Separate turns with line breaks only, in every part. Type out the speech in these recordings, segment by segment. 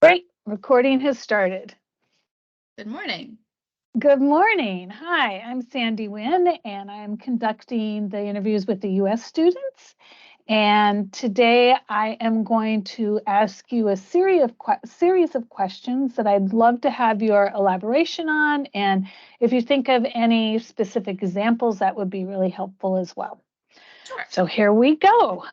Great. Recording has started.
Good morning.
Good morning. Hi, I'm Sandy Wynn, and I'm conducting the interviews with the U.S. students. And today I am going to ask you a series of questions that I'd love to have your elaboration on. And if you think of any specific examples, that would be really helpful as well.
Sure.
So here we go.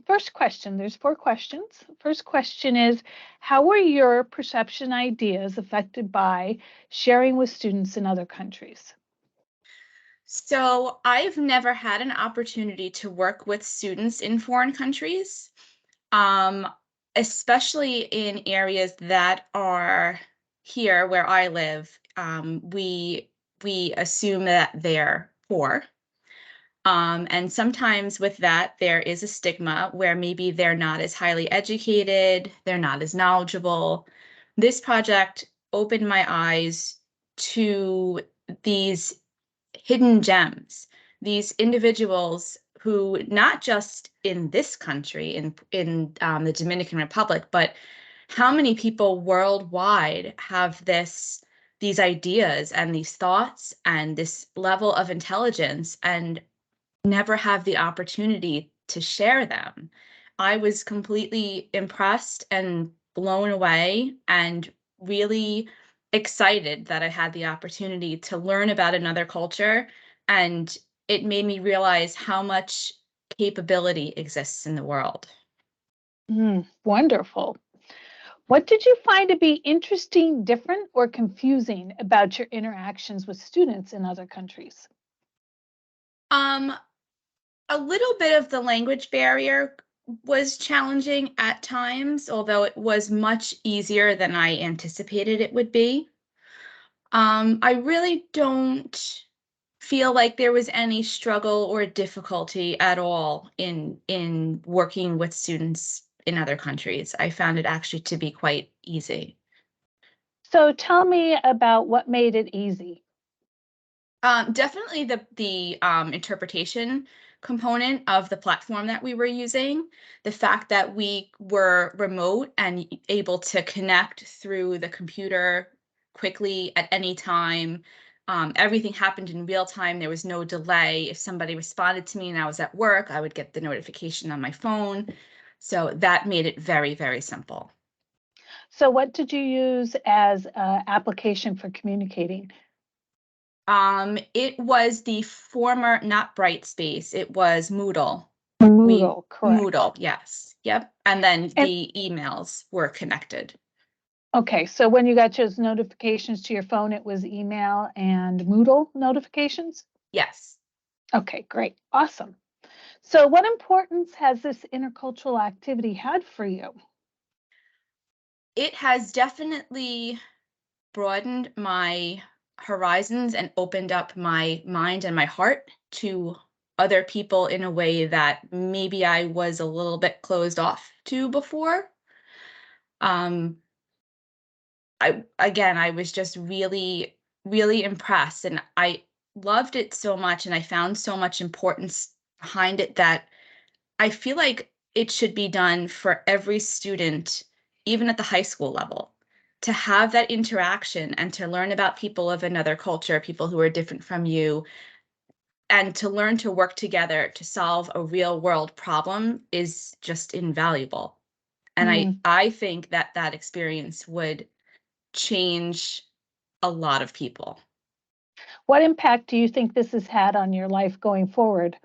First question, there's 4 questions. First question is, how were your perception ideas affected by sharing with students in other countries?
So I've never had an opportunity to work with students in foreign countries, um, especially in areas that are here where I live. We assume that they're poor. And sometimes with that, there is a stigma where maybe they're not as highly educated, they're not as knowledgeable. This project opened my eyes to these hidden gems, these individuals who not just in this country, in the Dominican Republic, but how many people worldwide have these ideas and these thoughts and this level of intelligence and never have the opportunity to share them. I was completely impressed and blown away and really excited that I had the opportunity to learn about another culture. And it made me realize how much capability exists in the world.
Wonderful. What did you find to be interesting, different, or confusing about your interactions with students in other countries?
Um, a little bit of the language barrier was challenging at times, although it was much easier than I anticipated it would be. I really don't feel like there was any struggle or difficulty at all in working with students in other countries. I found it actually to be quite easy.
So tell me about what made it easy.
Definitely the interpretation component of the platform that we were using, the fact that we were remote and able to connect through the computer quickly at any time. Everything happened in real time. There was no delay. If somebody responded to me and I was at work, I would get the notification on my phone. So that made it very, very simple.
So what did you use as an application for communicating?
It was the former, not Brightspace, it was Moodle. We
Moodle, correct.
Moodle, yes. Yep. And then
And
the emails were connected.
okay, so when you got those notifications to your phone, it was email and Moodle notifications?
Yes.
Okay, great. Awesome. So what importance has this intercultural activity had for you?
It has definitely broadened my horizons and opened up my mind and my heart to other people in a way that maybe I was a little bit closed off to before. Um, I was just really, really impressed, and I loved it so much, and I found so much importance behind it that I feel like it should be done for every student, even at the high school level, to have that interaction and to learn about people of another culture, people who are different from you, and to learn to work together to solve a real world problem is just invaluable. And I
Mm.
I think that that experience would change a lot of people.
What impact do you think this has had on your life going forward?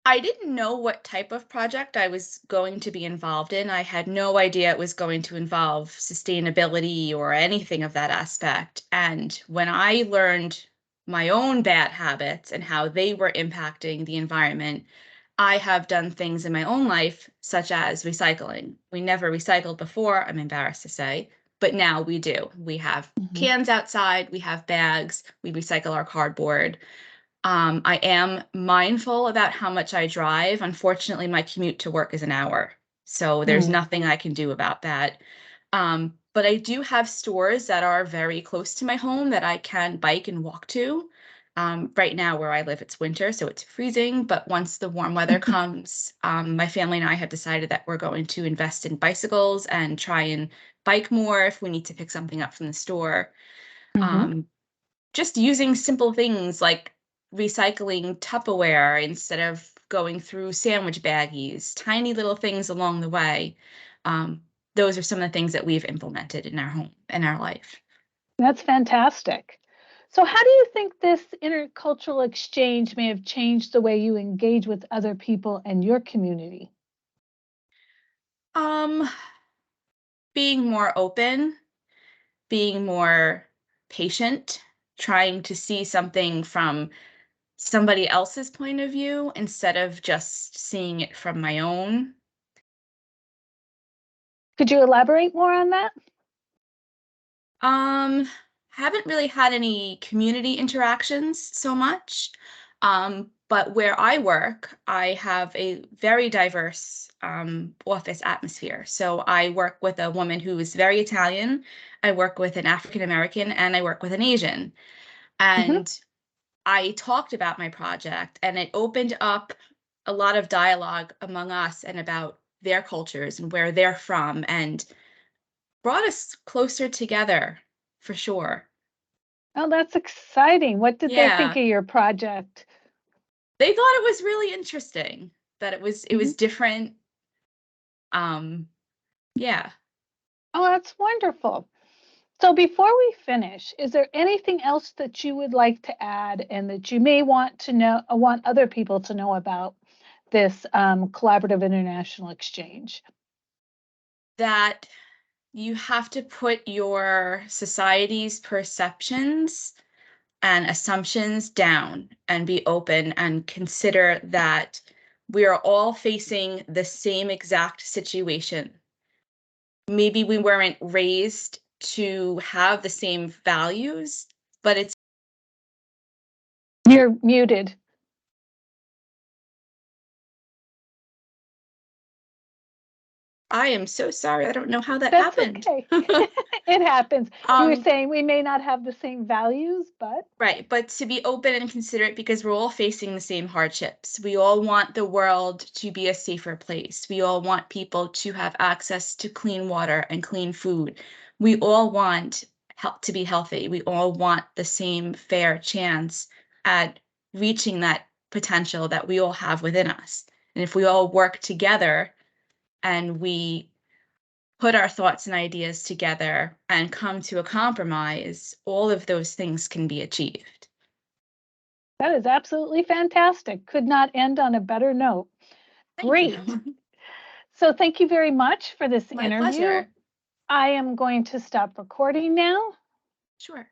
I didn't know what type of project I was going to be involved in. I had no idea it was going to involve sustainability or anything of that aspect. And when I learned my own bad habits and how they were impacting the environment, I have done things in my own life, such as recycling. We never recycled before, I'm embarrassed to say, but now we do. We have
Mhm.
cans outside, we have bags, we recycle our cardboard. I am mindful about how much I drive. Unfortunately, my commute to work is an hour, so there's
Mm.
nothing I can do about that. But I do have stores that are very close to my home that I can bike and walk to. Right now, where I live, it's winter, so it's freezing. But once the warm weather comes, my family and I have decided that we're going to invest in bicycles and try and bike more if we need to pick something up from the store.
Mhm.
Um, just using simple things like recycling Tupperware instead of going through sandwich baggies, tiny little things along the way. Um, those are some of the things that we've implemented in our home, in our life.
That's fantastic. So, how do you think this intercultural exchange may have changed the way you engage with other people and your community?
Um, being more open, being more patient, trying to see something from somebody else's point of view instead of just seeing it from my own.
Could you elaborate more on that?
Um, haven't really had any community interactions so much. But where I work, I have a very diverse office atmosphere. So I work with a woman who is very Italian, I work with an African American, and I work with an Asian.
Mhm.
And I talked about my project, and it opened up a lot of dialogue among us and about their cultures and where they're from, and brought us closer together for sure.
Oh, that's exciting. What did they think
Yeah.
of your project?
They thought it was really interesting, that it was
Mhm.
different. Um, yeah.
Oh, that's wonderful. So, before we finish, is there anything else that you would like to add and that you may want to know, want other people to know about this collaborative international exchange?
That you have to put your society's perceptions and assumptions down and be open and consider that we are all facing the same exact situation. Maybe we weren't raised to have the same values, but it's
You're muted.
I am so sorry. I don't know how that
That's
happened.
okay. It happens. You were
um,
saying we may not have the same values, but
Right, but to be open and considerate because we're all facing the same hardships. We all want the world to be a safer place. We all want people to have access to clean water and clean food. We all want to be healthy. We all want the same fair chance at reaching that potential that we all have within us. And if we all work together and we put our thoughts and ideas together and come to a compromise, all of those things can be achieved.
that is absolutely fantastic. Could not end on a better note.
Thank
Great.
you.
So, thank you very much for this
My
interview.
pleasure.
I am going to stop recording now.
Sure.